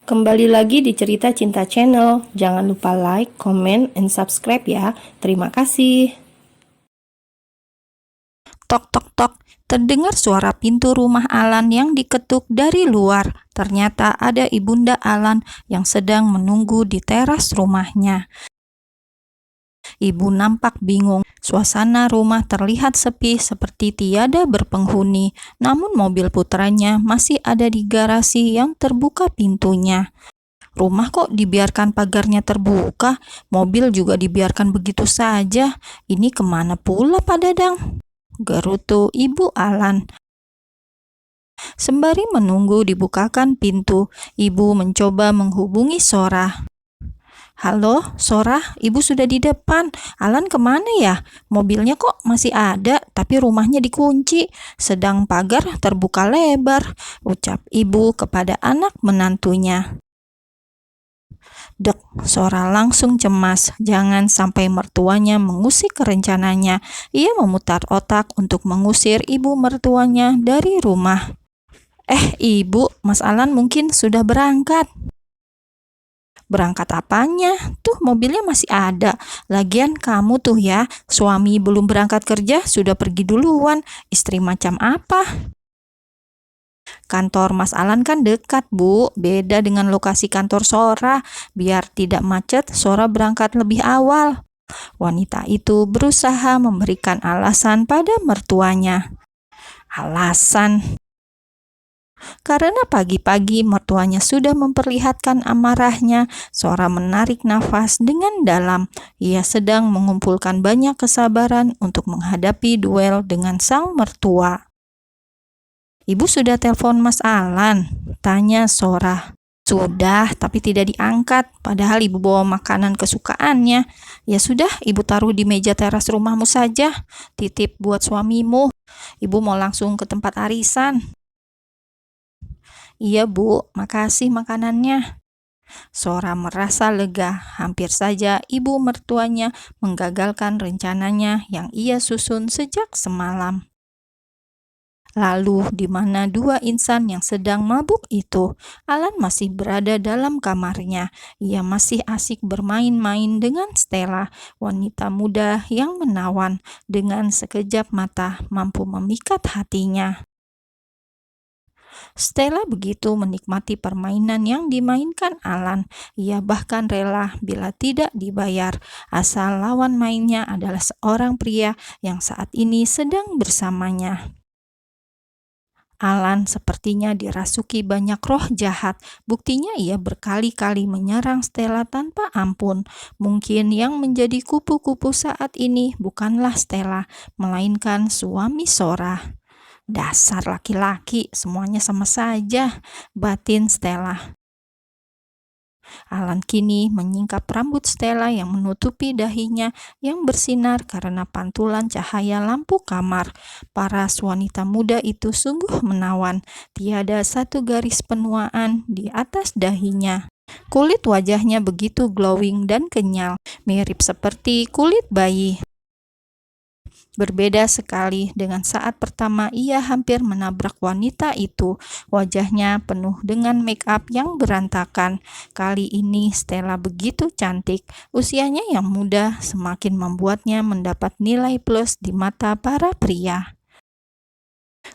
Kembali lagi di Cerita Cinta Channel. Jangan lupa like, comment, and subscribe ya. Terima kasih. Tok tok tok, terdengar suara pintu rumah Alan yang diketuk dari luar. Ternyata ada ibunda Alan yang sedang menunggu di teras rumahnya. Ibu nampak bingung. Suasana rumah terlihat sepi seperti tiada berpenghuni. Namun mobil putranya masih ada di garasi yang terbuka pintunya. Rumah kok dibiarkan pagarnya terbuka? Mobil juga dibiarkan begitu saja. Ini kemana pula Pak Dadang? Gerutu Ibu Alan. Sembari menunggu dibukakan pintu, ibu mencoba menghubungi Sora. Halo, Sora, ibu sudah di depan. Alan kemana ya? Mobilnya kok masih ada, tapi rumahnya dikunci. Sedang pagar terbuka lebar, ucap ibu kepada anak menantunya. Dek, Sora langsung cemas. Jangan sampai mertuanya mengusik rencananya. Ia memutar otak untuk mengusir ibu mertuanya dari rumah. Ibu, Mas Alan mungkin sudah berangkat. Berangkat apanya? Tuh mobilnya masih ada. Lagian kamu tuh ya, suami belum berangkat kerja sudah pergi duluan. Istri macam apa? Kantor Mas Alan kan dekat, Bu. Beda dengan lokasi kantor Sora. Biar tidak macet, Sora berangkat lebih awal. Wanita itu berusaha memberikan alasan pada mertuanya. Alasan? Karena pagi-pagi mertuanya sudah memperlihatkan amarahnya, Sora menarik nafas dengan dalam. Ia sedang mengumpulkan banyak kesabaran untuk menghadapi duel dengan sang mertua. Ibu sudah telepon Mas Alan? Tanya Sora. Sudah, tapi tidak diangkat. Padahal ibu bawa makanan kesukaannya. Ya sudah, ibu taruh di meja teras rumahmu saja. Titip buat suamimu. Ibu mau langsung ke tempat arisan. Iya Bu, makasih makanannya. Sora merasa lega. Hampir saja ibu mertuanya menggagalkan rencananya yang ia susun sejak semalam. Lalu di mana dua insan yang sedang mabuk itu? Alan masih berada dalam kamarnya. Ia masih asik bermain-main dengan Stella, wanita muda yang menawan. Dengan sekejap mata mampu memikat hatinya. Stella begitu menikmati permainan yang dimainkan Alan. Ia bahkan rela bila tidak dibayar, asal lawan mainnya adalah seorang pria yang saat ini sedang bersamanya. Alan sepertinya dirasuki banyak roh jahat. Buktinya ia berkali-kali menyerang Stella tanpa ampun. Mungkin yang menjadi kupu-kupu saat ini bukanlah Stella, melainkan suami Sora. Dasar laki-laki, semuanya sama saja, batin Stella. Alan kini menyingkap rambut Stella yang menutupi dahinya yang bersinar karena pantulan cahaya lampu kamar. Paras wanita muda itu sungguh menawan. Tiada satu garis penuaan di atas dahinya. Kulit wajahnya begitu glowing dan kenyal, mirip seperti kulit bayi. Berbeda sekali dengan saat pertama ia hampir menabrak wanita itu. Wajahnya penuh dengan make up yang berantakan. Kali ini Stella begitu cantik. Usianya yang muda semakin membuatnya mendapat nilai plus di mata para pria.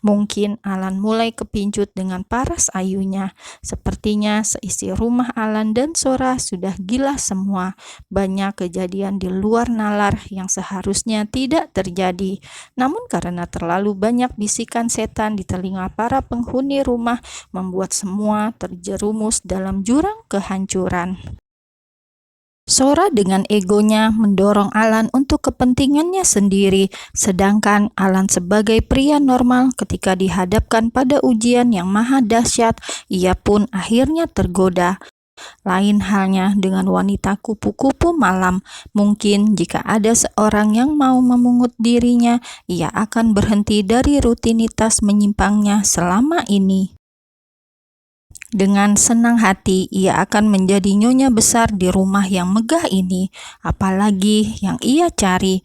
Mungkin Alan mulai kepincut dengan paras ayunya. Sepertinya seisi rumah Alan dan Sora sudah gila semua. Banyak kejadian di luar nalar yang seharusnya tidak terjadi. Namun karena terlalu banyak bisikan setan di telinga para penghuni rumah, membuat semua terjerumus dalam jurang kehancuran. Sora dengan egonya mendorong Alan untuk kepentingannya sendiri, sedangkan Alan sebagai pria normal ketika dihadapkan pada ujian yang maha dahsyat, ia pun akhirnya tergoda. Lain halnya dengan wanita kupu-kupu malam. Mungkin jika ada seorang yang mau memungut dirinya, ia akan berhenti dari rutinitas menyimpangnya selama ini. Dengan senang hati, ia akan menjadi nyonya besar di rumah yang megah ini. Apalagi yang ia cari.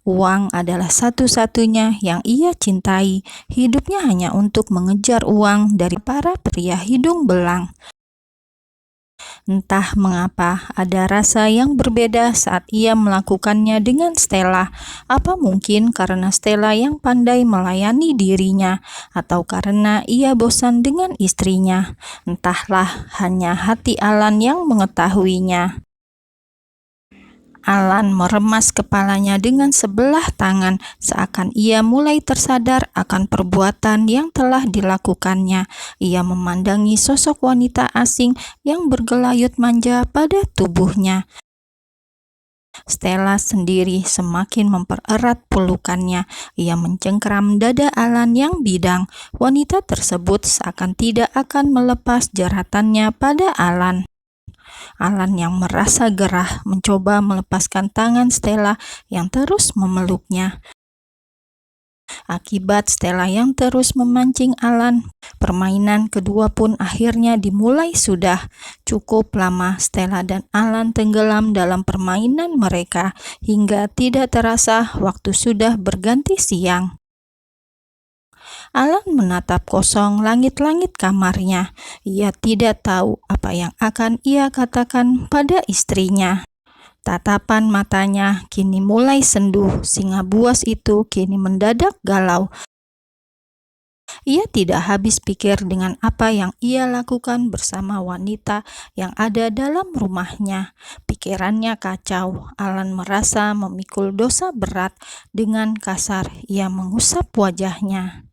Uang adalah satu-satunya yang ia cintai. Hidupnya hanya untuk mengejar uang dari para pria hidung belang. Entah mengapa ada rasa yang berbeda saat ia melakukannya dengan Stella. Apa mungkin karena Stella yang pandai melayani dirinya, atau karena ia bosan dengan istrinya? Entahlah, hanya hati Alan yang mengetahuinya. Alan meremas kepalanya dengan sebelah tangan, seakan ia mulai tersadar akan perbuatan yang telah dilakukannya. Ia memandangi sosok wanita asing yang bergelayut manja pada tubuhnya. Stella sendiri semakin mempererat pelukannya. Ia mencengkram dada Alan yang bidang. Wanita tersebut seakan tidak akan melepas jaratannya pada Alan. Alan yang merasa gerah mencoba melepaskan tangan Stella yang terus memeluknya. Akibat Stella yang terus memancing Alan, permainan kedua pun akhirnya dimulai sudah. Cukup lama Stella dan Alan tenggelam dalam permainan mereka hingga tidak terasa waktu sudah berganti siang. Alan menatap kosong langit-langit kamarnya. Ia tidak tahu apa yang akan ia katakan pada istrinya. Tatapan matanya kini mulai sendu. Singa buas itu kini mendadak galau. Ia tidak habis pikir dengan apa yang ia lakukan bersama wanita yang ada dalam rumahnya. Pikirannya kacau. Alan merasa memikul dosa berat. Dengan kasar, ia mengusap wajahnya.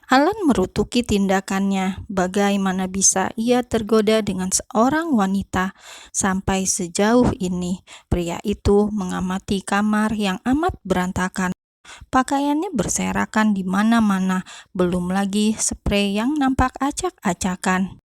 Alan merutuki tindakannya. Bagaimana bisa ia tergoda dengan seorang wanita sampai sejauh ini? Pria itu mengamati kamar yang amat berantakan. Pakaiannya berserakan di mana-mana, belum lagi sprei yang nampak acak-acakan.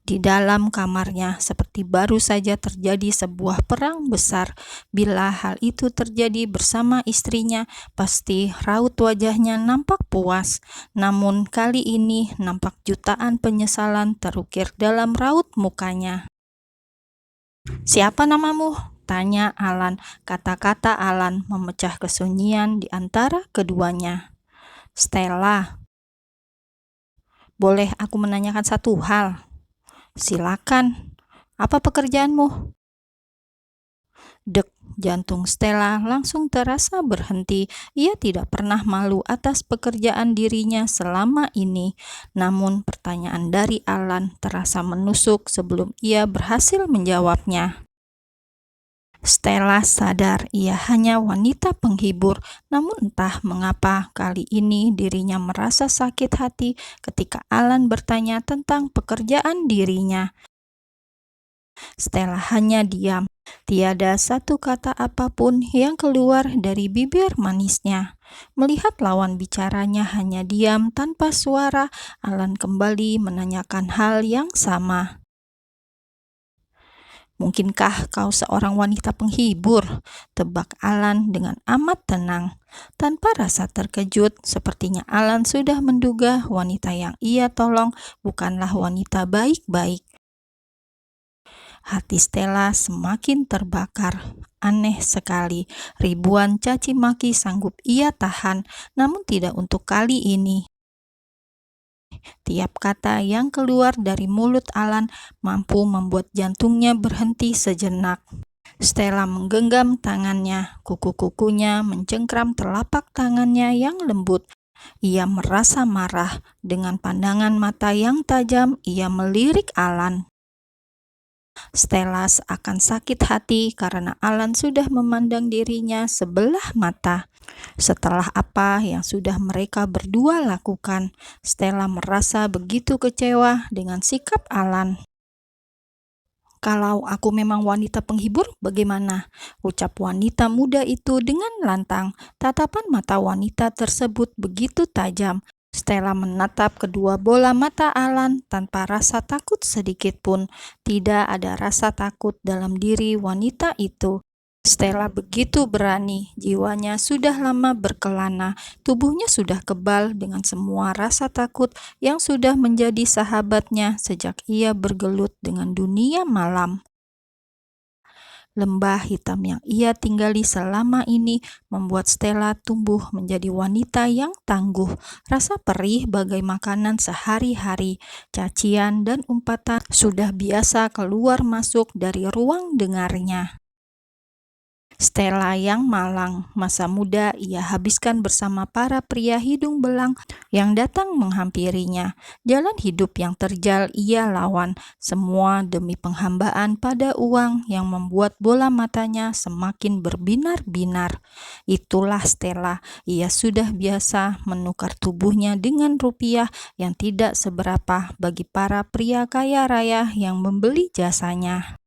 Di dalam kamarnya seperti baru saja terjadi sebuah perang besar. Bila hal itu terjadi bersama istrinya, pasti raut wajahnya nampak puas. Namun kali ini nampak jutaan penyesalan terukir dalam raut mukanya. "Siapa namamu?" tanya Alan. Kata-kata Alan memecah kesunyian di antara keduanya. "Stella." "Boleh aku menanyakan satu hal?" "Silakan. Apa pekerjaanmu?" Dek, jantung Stella langsung terasa berhenti. Ia tidak pernah malu atas pekerjaan dirinya selama ini. Namun pertanyaan dari Alan terasa menusuk sebelum ia berhasil menjawabnya. Stella sadar ia hanya wanita penghibur, namun entah mengapa kali ini dirinya merasa sakit hati ketika Alan bertanya tentang pekerjaan dirinya. Stella hanya diam. Tiada satu kata apapun yang keluar dari bibir manisnya. Melihat lawan bicaranya hanya diam tanpa suara, Alan kembali menanyakan hal yang sama. "Mungkinkah kau seorang wanita penghibur?" tebak Alan dengan amat tenang. Tanpa rasa terkejut, sepertinya Alan sudah menduga wanita yang ia tolong bukanlah wanita baik-baik. Hati Stella semakin terbakar. Aneh sekali, ribuan caci maki sanggup ia tahan, namun tidak untuk kali ini. Tiap kata yang keluar dari mulut Alan mampu membuat jantungnya berhenti sejenak. Stella menggenggam tangannya, kuku-kukunya mencengkram telapak tangannya yang lembut. Ia merasa marah. Dengan pandangan mata yang tajam, ia melirik Alan. Stella seakan sakit hati karena Alan sudah memandang dirinya sebelah mata. Setelah apa yang sudah mereka berdua lakukan, Stella merasa begitu kecewa dengan sikap Alan. "Kalau aku memang wanita penghibur, bagaimana?" ucap wanita muda itu dengan lantang. Tatapan mata wanita tersebut begitu tajam. Stella menatap kedua bola mata Alan tanpa rasa takut sedikit pun. Tidak ada rasa takut dalam diri wanita itu. Stella begitu berani, jiwanya sudah lama berkelana, tubuhnya sudah kebal dengan semua rasa takut yang sudah menjadi sahabatnya sejak ia bergelut dengan dunia malam. Lembah hitam yang ia tinggali selama ini membuat Stella tumbuh menjadi wanita yang tangguh. Rasa perih bagai makanan sehari-hari, cacian dan umpatan sudah biasa keluar masuk dari ruang dengarnya. Stella yang malang, masa muda ia habiskan bersama para pria hidung belang yang datang menghampirinya. Jalan hidup yang terjal ia lawan, semua demi penghambaan pada uang yang membuat bola matanya semakin berbinar-binar. Itulah Stella, ia sudah biasa menukar tubuhnya dengan rupiah yang tidak seberapa bagi para pria kaya raya yang membeli jasanya.